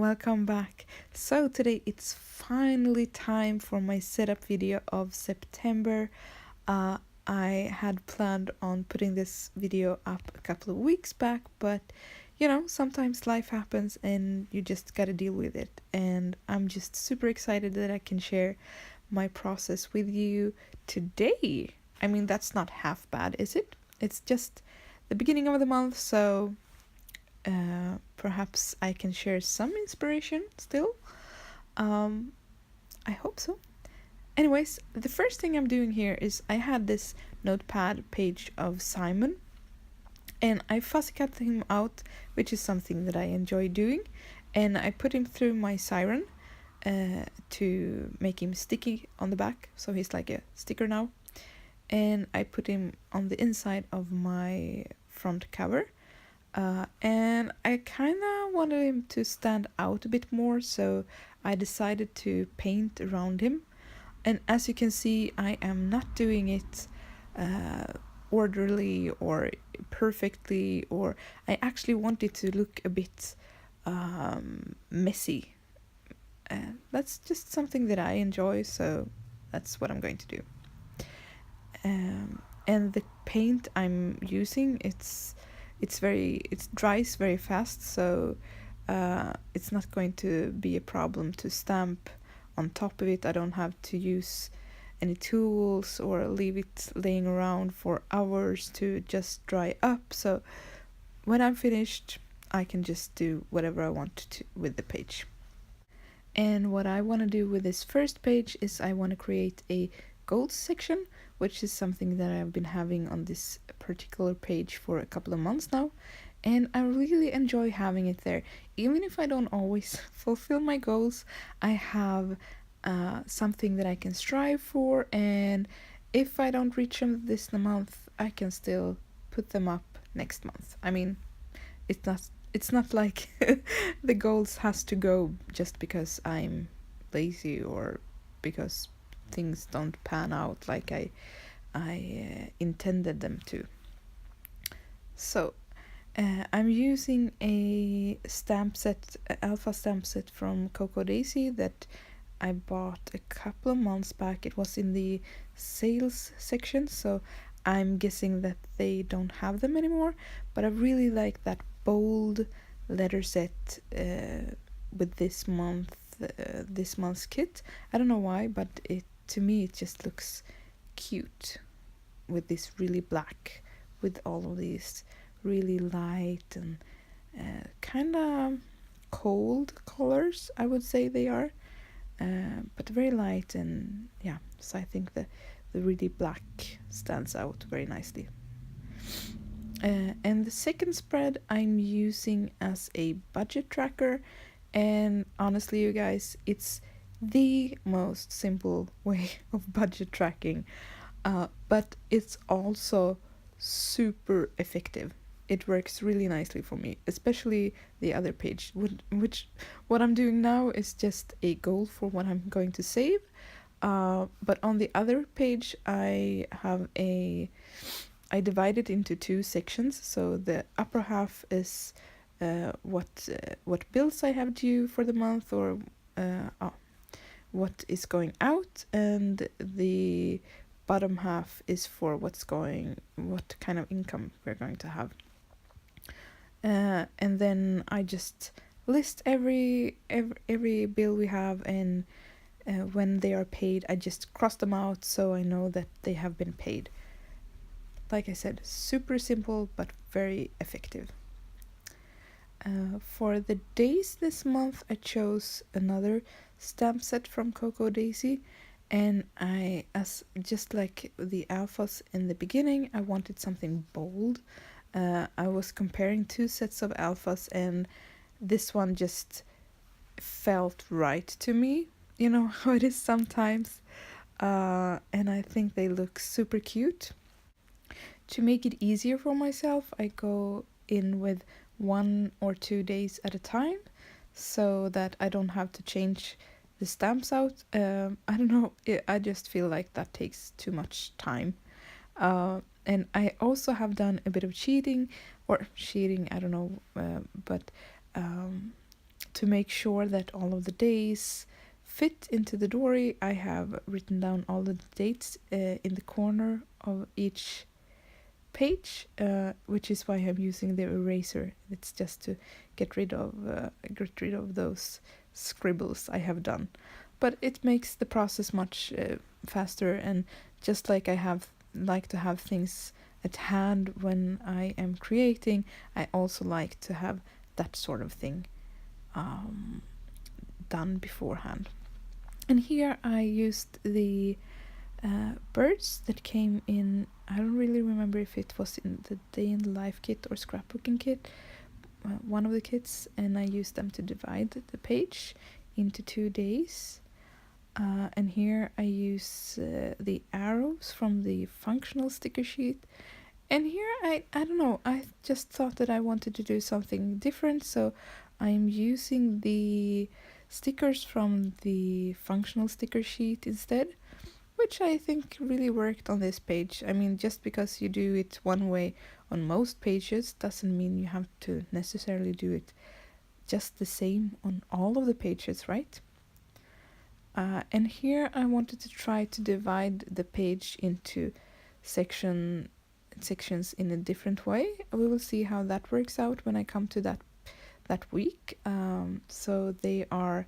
welcome back. So today it's finally time for my setup video of September. Uh, I had planned on putting this video up a couple of weeks back, but sometimes life happens and you just gotta deal with it. And I'm just super excited that I can share my process with you today. I mean, that's not half bad, is it? It's just the beginning of the month, so perhaps I can share some inspiration still. I hope so. Anyways, the first thing I'm doing here is I had this notepad page of Simon, and I fussy cut him out, which is something that I enjoy doing, and I put him through my siren to make him sticky on the back, so he's like a sticker now. And I put him on the inside of my front cover. And I kind of wanted him to stand out a bit more, so I decided to paint around him. And as you can see, I am not doing it orderly or perfectly, or I actually want it to look a bit messy. That's just something that I enjoy, so that's what I'm going to do. And the paint I'm using, it dries very fast, so it's not going to be a problem to stamp on top of it. I don't have to use any tools or leave it laying around for hours to just dry up. So when I'm finished, I can just do whatever I want to with the page. And what I want to do with this first page is I want to create a goals section, which is something that I've been having on this particular page for a couple of months now, and I really enjoy having it there. Even if I don't always fulfill my goals, I have something that I can strive for, and if I don't reach them this month, I can still put them up next month. I mean, it's not like the goals has to go just because I'm lazy or because things don't pan out like I intended them to. So I'm using a stamp set, alpha stamp set from Coco Daisy that I bought a couple of months back. It was in the sales section, so I'm guessing that they don't have them anymore, but I really like that bold letter set with this month's kit. I don't know why, but to me it just looks cute with this really black with all of these really light and kind of cold colors, I would say they are, but very light. And yeah, so I think the really black stands out very nicely. And the second spread I'm using as a budget tracker, and honestly you guys, it's the most simple way of budget tracking, but it's also super effective. It works really nicely for me, especially the other page, which what I'm doing now is just a goal for what I'm going to save, but on the other page I divide it into two sections. So the upper half is what bills I have due for the month, or what is going out, and the bottom half is for what kind of income we're going to have. And then I just list every bill we have, and when they are paid, I just cross them out so I know that they have been paid. Like I said, super simple but very effective. For the days this month, I chose another stamp set from Coco Daisy, and just like the alphas in the beginning, I wanted something bold. I was comparing two sets of alphas, and this one just felt right to me. You know how it is sometimes, and I think they look super cute. To make it easier for myself, I go in with 1 or 2 days at a time, so that I don't have to change the stamps out. I don't know, I just feel like that takes too much time. And I also have done a bit of cheating, I don't know, but To make sure that all of the days fit into the dory, I have written down all the dates in the corner of each page, which is why I'm using the eraser. It's just to get rid of those scribbles I have done. But it makes the process much faster, and just like I like to have things at hand when I am creating, I also like to have that sort of thing done beforehand. And here I used the birds that came in. I don't really remember if it was in the Day in the Life kit or scrapbooking kit, one of the kits, and I used them to divide the page into 2 days. And here I use the arrows from the functional sticker sheet. And here I don't know, I just thought that I wanted to do something different, so I'm using the stickers from the functional sticker sheet instead, which I think really worked on this page. I mean, just because you do it one way on most pages doesn't mean you have to necessarily do it just the same on all of the pages, right? And here I wanted to try to divide the page into sections in a different way. We will see how that works out when I come to that week. So they are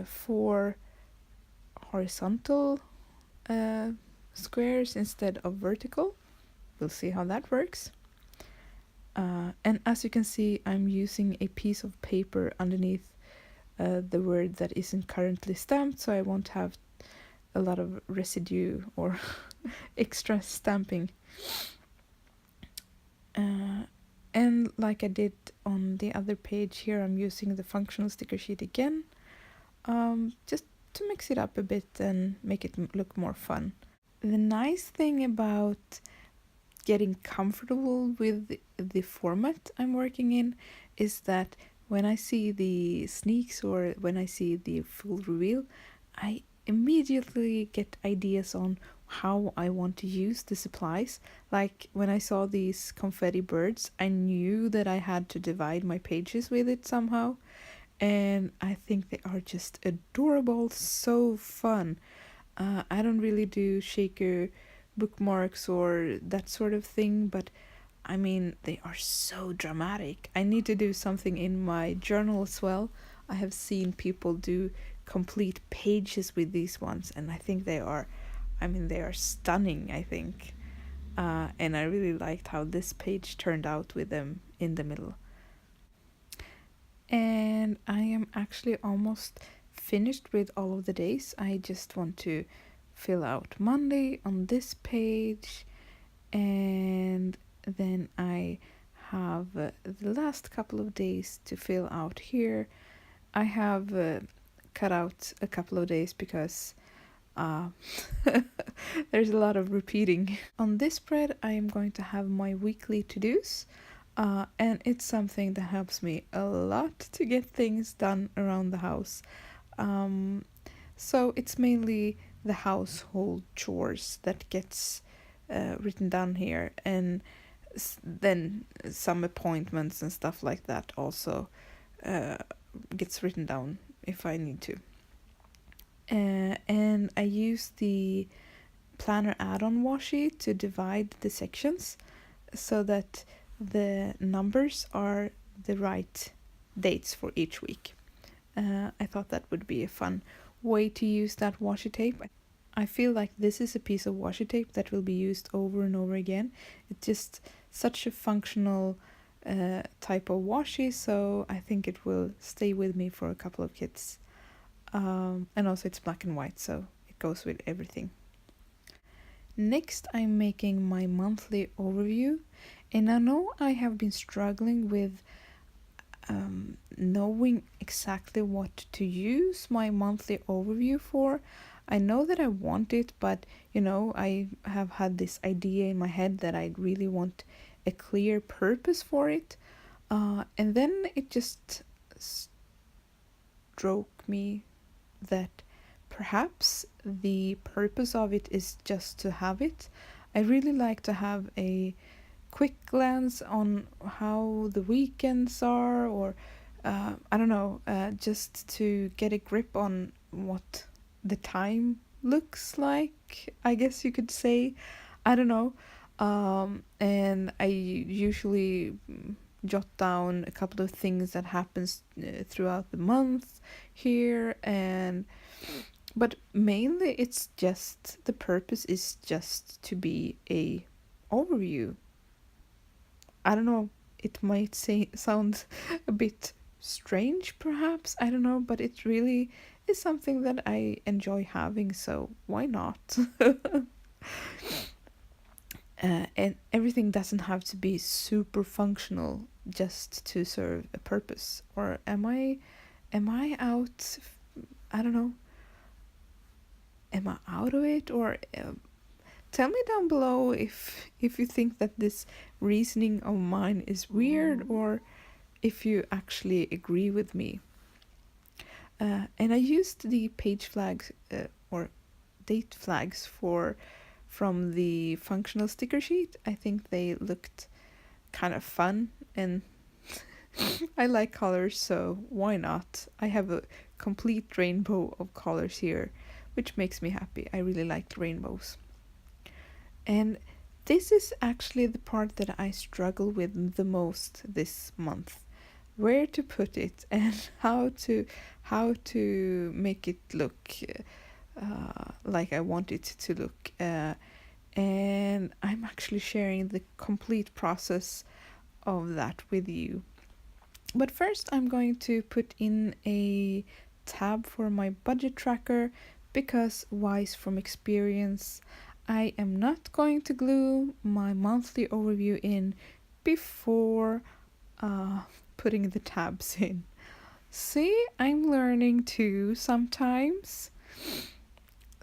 4 horizontal squares instead of vertical. We'll see how that works. And as you can see, I'm using a piece of paper underneath the word that isn't currently stamped, so I won't have a lot of residue or extra stamping. And like I did on the other page here, I'm using the functional sticker sheet again, just to mix it up a bit and make it look more fun. The nice thing about getting comfortable with the format I'm working in is that when I see the sneaks or when I see the full reveal, I immediately get ideas on how I want to use the supplies. Like when I saw these confetti birds, I knew that I had to divide my pages with it somehow, and I think they are just adorable, so fun. I don't really do shaker bookmarks or that sort of thing, but I mean, they are so dramatic. I need to do something in my journal as well. I have seen people do complete pages with these ones, and I think they are stunning, I think. And I really liked how this page turned out with them in the middle. And I am actually almost finished with all of the days. I just want to fill out Monday on this page, and then I have the last couple of days to fill out here. I have cut out a couple of days because there's a lot of repeating. On this spread I am going to have my weekly to-dos, and it's something that helps me a lot to get things done around the house. So it's mainly the household chores that gets written down here, and then some appointments and stuff like that also gets written down if I need to. And I use the planner add-on washi to divide the sections so that the numbers are the right dates for each week. I thought that would be a fun way to use that washi tape. I feel like this is a piece of washi tape that will be used over and over again. It's just such a functional type of washi, so I think it will stay with me for a couple of kits. And also it's black and white, so it goes with everything. Next, I'm making my monthly overview, and I know I have been struggling with knowing exactly what to use my monthly overview for. I know that I want it, but I have had this idea in my head that I really want a clear purpose for it, and then it just struck me that perhaps the purpose of it is just to have it. I really like to have a quick glance on how the weekends are, or I don't know, just to get a grip on what the time looks like, I guess you could say. I don't know. And I usually jot down a couple of things that happens throughout the month here, and but mainly it's just the purpose is just to be a overview. I don't know. It might sound a bit strange, perhaps. I don't know, but it really is something that I enjoy having. So why not? And everything doesn't have to be super functional just to serve a purpose. Or am I out? I don't know. Am I out of it? Or tell me down below if you think that this reasoning of mine is weird, or if you actually agree with me. And I used the page flags or date flags from the functional sticker sheet. I think they looked kind of fun, and I like colors, so why not? I have a complete rainbow of colors here, which makes me happy. I really like rainbows. And this is actually the part that I struggle with the most this month. Where to put it and how to make it look like I want it to look. And I'm actually sharing the complete process of that with you. But first, I'm going to put in a tab for my budget tracker because, wise from experience, I am not going to glue my monthly overview in before putting the tabs in. See, I'm learning too sometimes.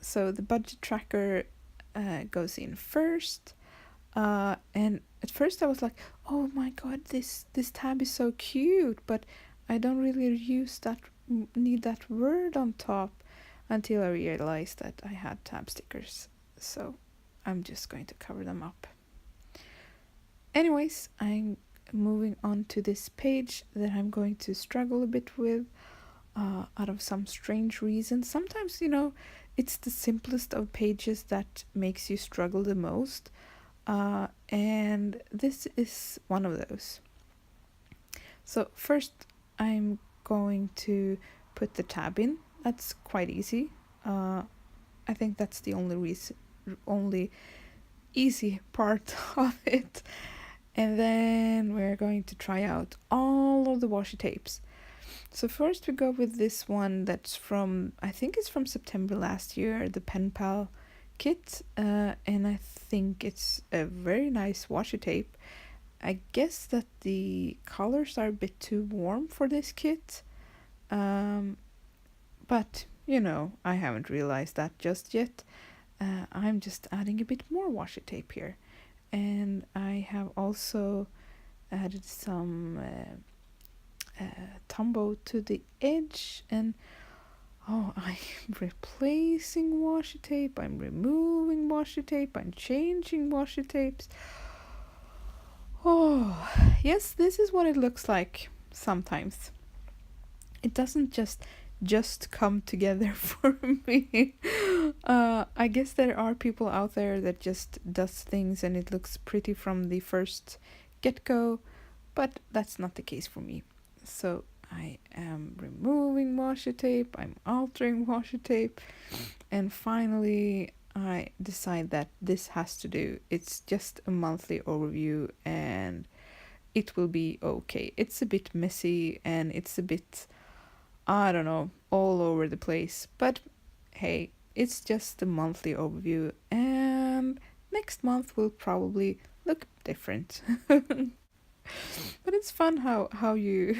So the budget tracker goes in first. And at first I was like, oh my god, this tab is so cute, but I don't really need that word on top, until I realized that I had tab stickers. So I'm just going to cover them up. Anyways, I'm moving on to this page that I'm going to struggle a bit with out of some strange reason. Sometimes, it's the simplest of pages that makes you struggle the most. And this is one of those. So first I'm going to put the tab in. That's quite easy. I think that's the only easy part of it. And then we're going to try out all of the washi tapes. So first we go with this one that's I think it's from September last year, the Pen Pal kit, and I think it's a very nice washi tape. I guess that the colors are a bit too warm for this kit, but I haven't realized that just yet. I'm just adding a bit more washi tape here, and I have also added some Tombow to the edge, and I'm replacing washi tape, I'm removing washi tape, I'm changing washi tapes. Oh, yes, this is what it looks like sometimes. It doesn't just come together for me. I guess there are people out there that just does things and it looks pretty from the first get-go, but that's not the case for me. So I am removing washi tape, I'm altering washi tape, and finally I decide that this has to do. It's just a monthly overview and it will be okay. It's a bit messy and it's a bit, I don't know, all over the place, but hey, it's just a monthly overview and next month will probably look different. But it's fun how you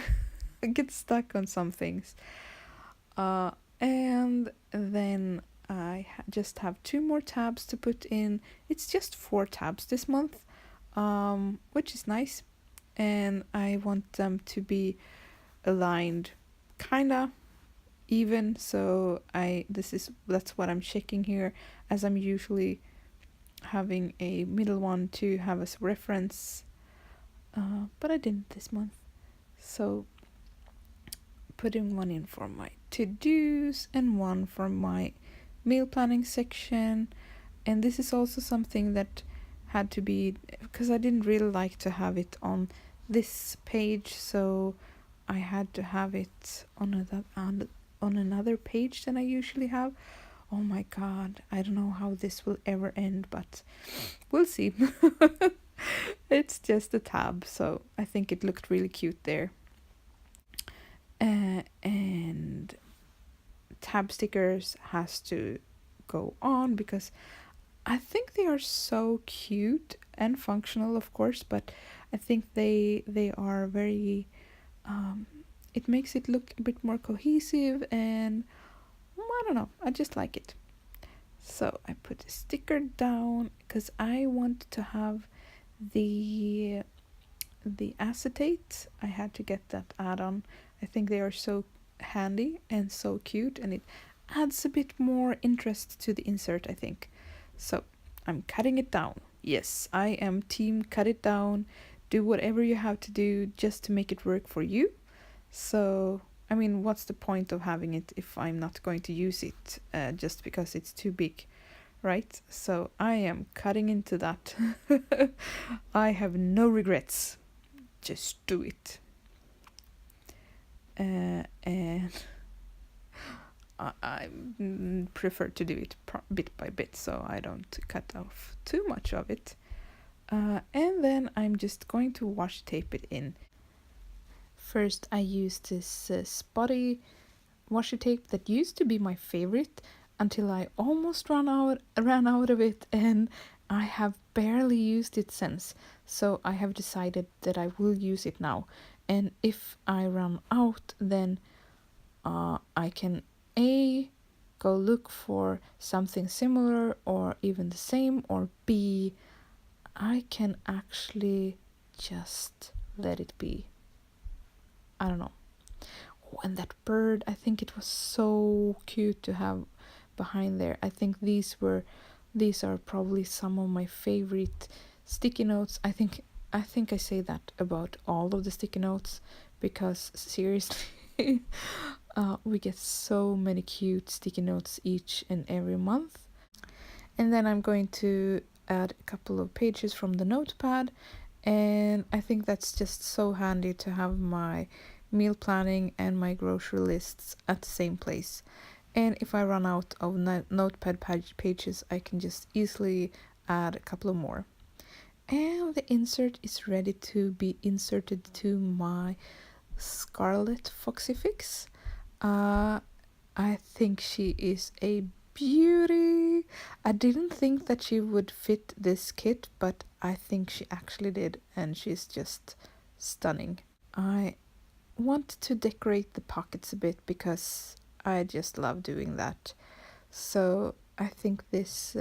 get stuck on some things. And then I just have 2 more tabs to put in. It's just 4 tabs this month, which is nice. And I want them to be aligned kinda even, so that's what I'm checking here, as I'm usually having a middle one to have as reference, but I didn't this month. So putting one in for my to-dos and one for my meal planning section. And this is also something that had to be, because I didn't really like to have it on this page, so I had to have it on another page than I usually have. Oh my god, I don't know how this will ever end, but we'll see. It's just a tab, so I think it looked really cute there. And tab stickers has to go on because I think they are so cute and functional, of course, but I think they are very it makes it look a bit more cohesive, and I don't know, I just like it. So I put a sticker down because I want to have the acetate. I had to get that add-on. I think they are so handy and so cute, and it adds a bit more interest to the insert, I think. So I'm cutting it down. Yes, I am team cut it down. Do whatever you have to do just to make it work for you. So, I mean, what's the point of having it if I'm not going to use it just because it's too big, right? So I am cutting into that. I have no regrets. Just do it. And I prefer to do it bit by bit, so I don't cut off too much of it. And then I'm just going to washi tape it in. First, I used this spotty washi tape that used to be my favorite until I almost ran out of it, and I have barely used it since. So I have decided that I will use it now. And if I run out, then I can A, go look for something similar or even the same, or B, I can actually just let it be. I don't know. Oh, and that bird, I think it was so cute to have behind there. I think these are probably some of my favorite sticky notes. I think I say that about all of the sticky notes, because seriously, we get so many cute sticky notes each and every month. And then I'm going to add a couple of pages from the notepad, and I think that's just so handy to have my meal planning and my grocery lists at the same place. And if I run out of notepad pages, I can just easily add a couple of more. And the insert is ready to be inserted to my Scarlet Foxy Fix. I think she is a beauty. I didn't think that she would fit this kit, but I think she actually did, and she's just stunning. I want to decorate the pockets a bit because I just love doing that. So I think this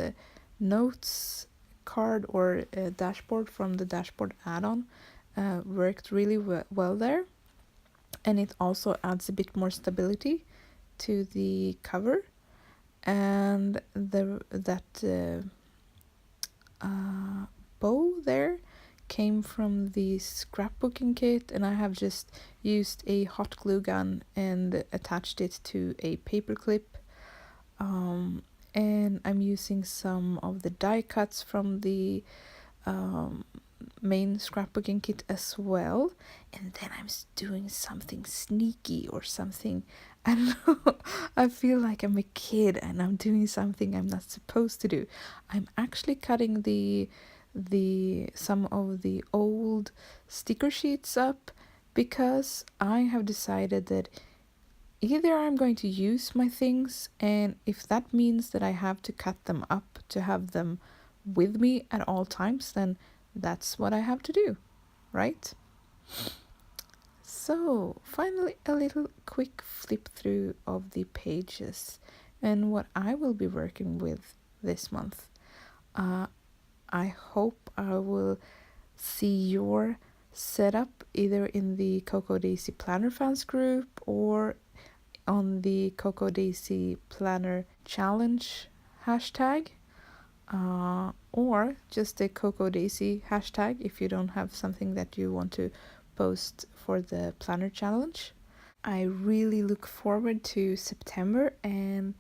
notes card or dashboard from the dashboard add-on worked really well there, and it also adds a bit more stability to the cover. And that bow there came from the scrapbooking kit, and I have just used a hot glue gun and attached it to a paper clip. And I'm using some of the die cuts from the main scrapbooking kit as well. And then I'm doing something sneaky or something, I don't know. I feel like I'm a kid and I'm doing something I'm not supposed to do. I'm actually cutting some of the old sticker sheets up because I have decided that either I'm going to use my things, and if that means that I have to cut them up to have them with me at all times, then that's what I have to do, right? So, finally, a little quick flip through of the pages and what I will be working with this month. I hope I will see your setup either in the Coco Daisy Planner Fans group or on the Coco Daisy Planner Challenge hashtag, or just the Coco Daisy hashtag if you don't have something that you want to post for the planner challenge. I really look forward to September, and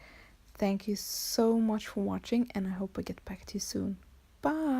thank you so much for watching, and I hope I get back to you soon. Bye!